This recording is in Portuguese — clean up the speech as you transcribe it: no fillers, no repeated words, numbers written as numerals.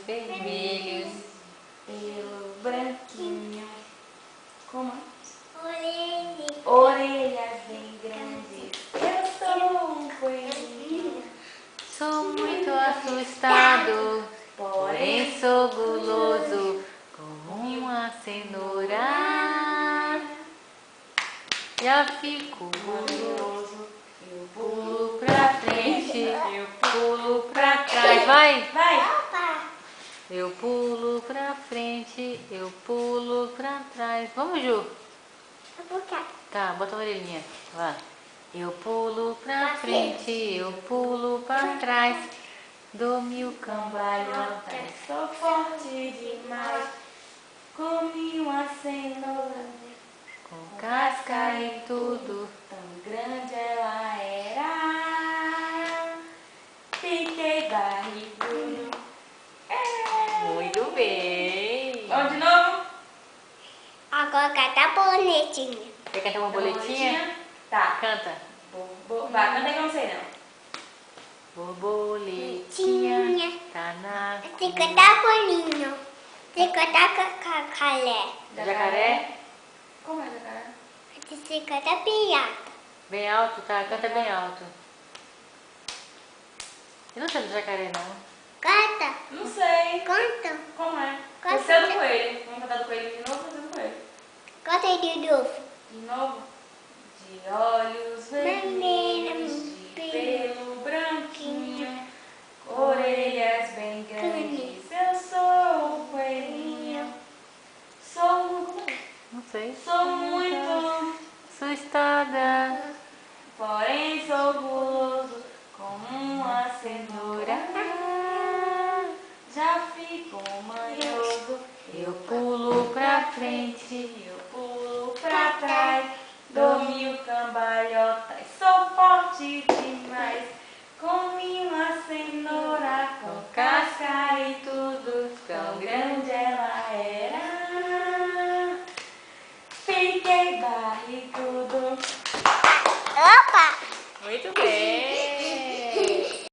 vermelhos, pelo branquinho, como? Orelhas Orelhas bem grandes. Eu sou um coelhinho, sou muito assustado, porém sou guloso, como uma cenoura. Já fico guloso, eu pulo pra frente, eu pulo pra trás, vai! vai! Eu pulo pra frente, eu pulo pra trás. Vamos, Ju? Tá, bota a orelhinha. Lá. Eu pulo pra frente, eu pulo pra trás. Dou mil cambalhotas. Sou forte demais, comi uma cenoura, Com casca e tudo. tão grande ela era. Fiquei barrigudo. Muito bem. Vamos de novo? Agora canta bonitinho. Quer cantar uma boletinha? Tá. Canta. Vai, canta aí que eu não sei não. Borboletinha tá na... Você canta bolinho. Você canta cacalé. Jacaré? Como é jacaré? Você canta piada. Bem alto, tá? Canta bem alto. Eu não sei do jacaré, não. Canta. Não sei. Canta. Como é? Canta. Você é do coelho. Vamos cantar do coelho de novo? Você é do coelho. Canta de novo. De novo. De olhos vermelhos, de pelo branquinho, orelhas bem grandes, eu sou o coelhinho. Não sei. Sou muito, Assustada. porém sou guloso, como uma cenoura. Já fico manhoso, Eu pulo pra frente. eu pulo pra trás, dou mil cambalhotas, sou forte demais. Comi uma cenoura com casca e tudo, tão grande ela era. Fiquei barrigudo. Opa! Muito bem.